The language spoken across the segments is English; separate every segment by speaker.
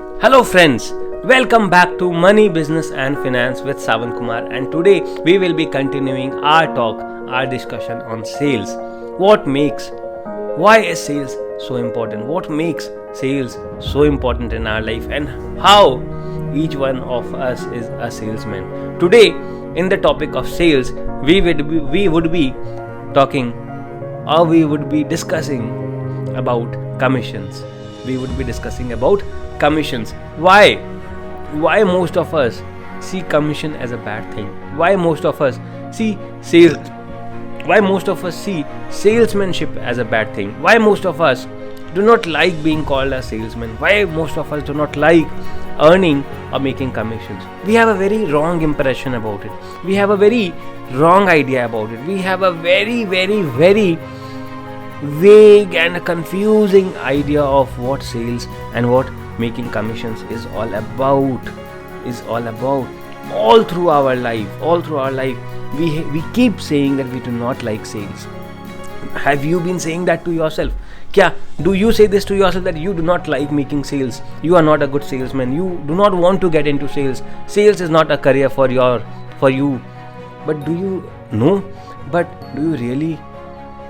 Speaker 1: Hello friends, welcome back to Money, Business and Finance with Sawan Kumar, and today we will be continuing our discussion on sales. Why is sales so important? What makes sales so important in our life, and how each one of us is a salesman. Today in the topic of sales, we would be talking or we would be discussing about commissions. We would be discussing about commissions. Why most of us see commission as a bad thing? Why most of us see sales? Why most of us see salesmanship as a bad thing? Why most of us do not like being called a salesman? Why most of us do not like earning or making commissions? We have a very wrong impression about it. We have a very wrong idea about it. We have a very vague and confusing idea of what sales and what making commissions is all about. All through our life we keep saying that we do not like sales. Have you been saying that to yourself? Do you say this to yourself, that you do not like making sales? You are not a good salesman. You do not want to get into sales. Sales is not a career for you. But do you know? But do you really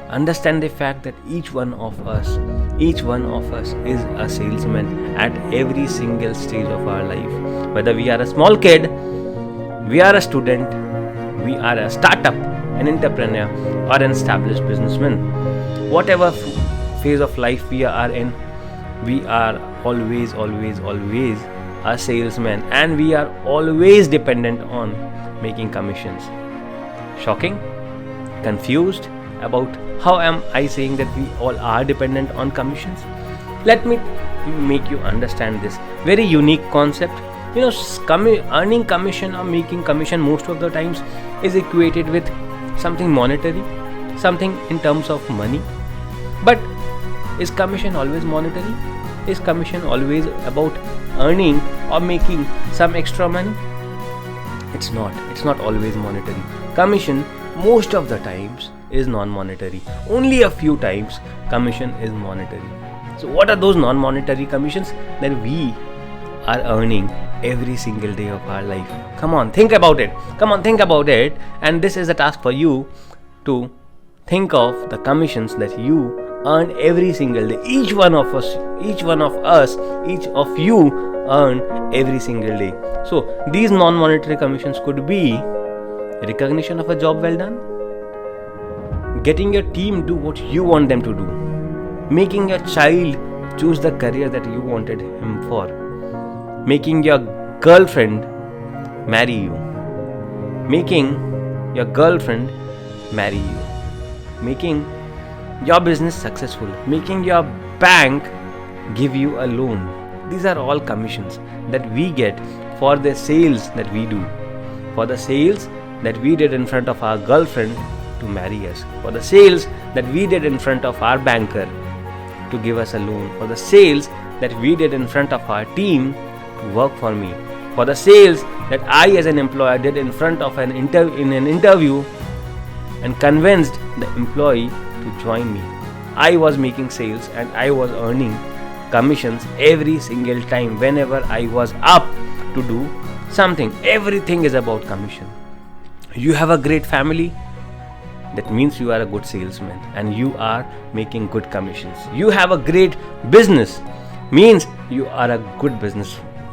Speaker 1: understand the fact that each one of us is a salesman at every single stage of our life? Whether we are a small kid, we are a student, we are a startup, an entrepreneur, or an established businessman. Whatever phase of life we are in, we are always a salesman, and we are always dependent on making commissions. Shocking? Confused about how am I saying that we all are dependent on commissions? Let me make you understand this very unique concept. Earning commission or making commission most of the times is equated with something monetary, something in terms of money. But is commission always monetary? Is commission always about earning or making some extra money? It's not always monetary. Commission most of the times is non-monetary. Only a few times commission is monetary. So what are those non-monetary commissions that we are earning every single day of our life? Come on, think about it. And this is a task for you to think of the commissions that you earn every single day. Each of you earn every single day. So these non-monetary commissions could be recognition of a job well done, getting your team do what you want them to do, making your child choose the career that you wanted him for, making your girlfriend marry you, making your business successful, making your bank give you a loan. These are all commissions that we get for the sales that we do, for the sales that we did in front of our girlfriend to marry us, for the sales that we did in front of our banker to give us a loan, for the sales that we did in front of our team to work for me, for the sales that I as an employer did in front of in an interview and convinced the employee to join me. I was making sales and I was earning commissions every single time whenever I was up to do something. Everything is about commission. You have a great family, that means you are a good salesman and you are making good commissions. You have a great business, means you are a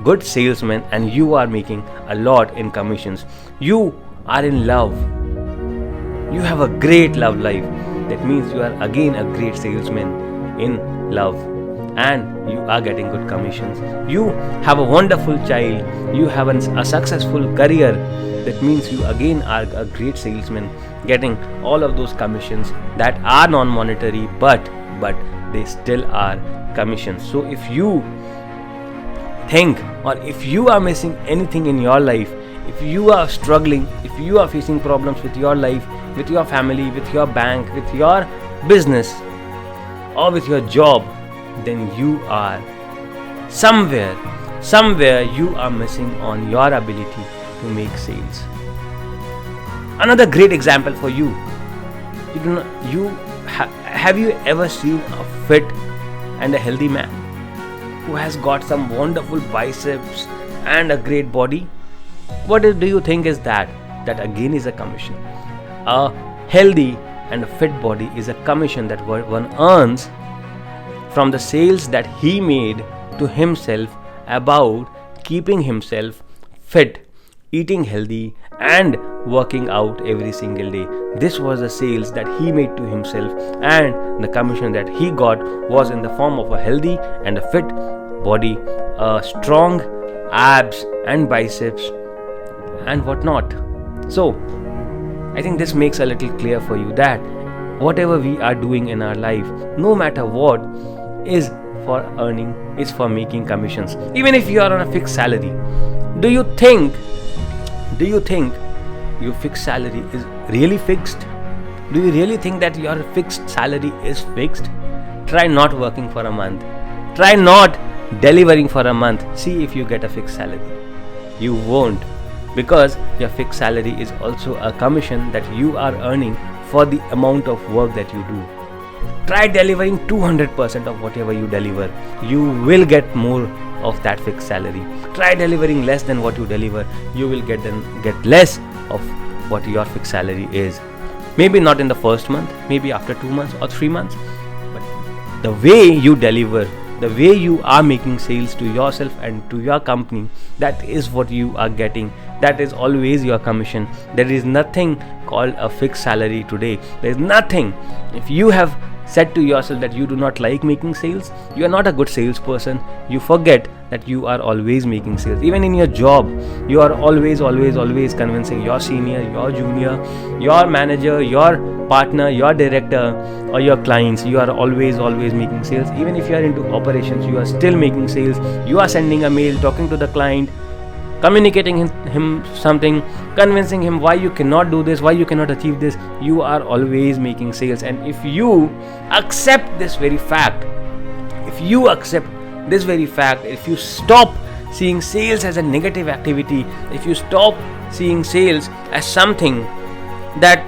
Speaker 1: good salesman, and you are making a lot in commissions. You are in love. You have a great love life. That means you are again a great salesman in love, and you are getting good commissions. You have a wonderful child. You have a successful career. That means you again are a great salesman, getting all of those commissions that are non-monetary, but they still are commissions. So if you think, or if you are missing anything in your life, if you are struggling, if you are facing problems with your life, with your family, with your bank, with your business, or with your job, then you are somewhere you are missing on your ability to make sales. Another great example for you. Have you ever seen a fit and a healthy man? who has got some wonderful biceps and a great body? Do you think is that? That again is a commission. A healthy and a fit body is a commission that one earns from the sales that he made to himself about keeping himself fit, eating healthy and working out every single day. This was the sales that he made to himself, and the commission that he got was in the form of a healthy and a fit body, strong abs and biceps and whatnot. So I think this makes a little clear for you that whatever we are doing in our life, no matter what, is for earning, is for making commissions. Even if you are on a fixed salary, do you think your fixed salary is really fixed? Do you really think that your fixed salary is fixed? Try not working for a month. Try not delivering for a month. See if you get a fixed salary. You won't, because your fixed salary is also a commission that you are earning for the amount of work that you do. Try delivering 200% of whatever you deliver. You will get more of that fixed salary. Try delivering less than what you deliver. You will get less of what your fixed salary is. Maybe not in the first month, maybe after 2 months or 3 months. But the way you deliver, the way you are making sales to yourself and to your company, that is what you are getting. That is always your commission. There is nothing called a fixed salary today. There is nothing. If you have said to yourself that you do not like making sales, you are not a good salesperson. You forget that you are always making sales. Even in your job, you are always convincing your senior, your junior, your manager, your partner, your director or your clients. You are always making sales. Even if you are into operations, you are still making sales. You are sending a mail, talking to the client, communicating him something, convincing him why you cannot do this, why you cannot achieve this. You are always making sales. And if you accept this very fact, if you stop seeing sales as a negative activity, if you stop seeing sales as something that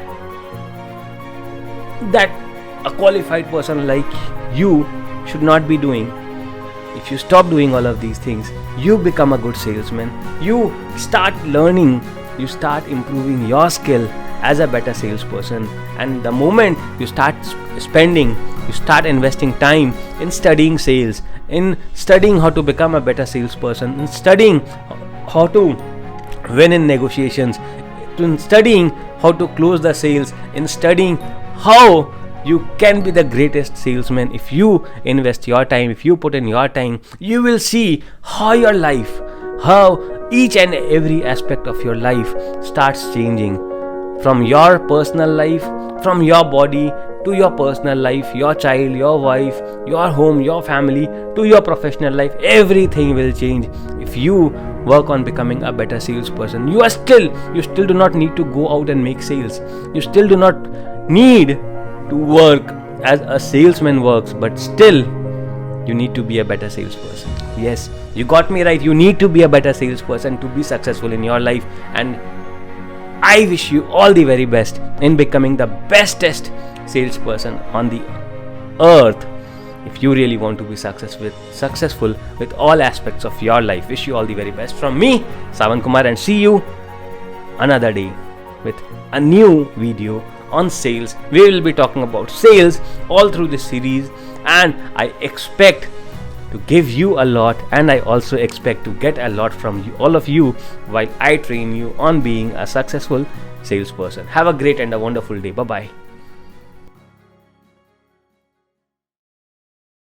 Speaker 1: a qualified person like you should not be doing, if you stop doing all of these things, you become a good salesman. You start learning, you start improving your skill as a better salesperson. And the moment you start investing time in studying sales, in studying how to become a better salesperson, in studying how to win in negotiations, in studying how to close the sales, in studying how you can be the greatest salesman. If you invest your time, if you put in your time, you will see how your life, how each and every aspect of your life starts changing. From your personal life, from your body to your personal life, your child, your wife, your home, your family, to your professional life, everything will change if you work on becoming a better salesperson. You still do not need to go out and make sales. You still do not need to work as a salesman works, but still you need to be a better salesperson. Yes, you got me right. You need to be a better salesperson to be successful in your life, and I wish you all the very best in becoming the bestest salesperson on the earth. If you really want to be successful with all aspects of your life, wish you all the very best from me, Sawan Kumar, and see you another day with a new video on sales. We will be talking about sales all through this series, and I expect to give you a lot, and I also expect to get a lot from you, all of you, while I train you on being a successful salesperson. Have a great and a wonderful day. Bye bye.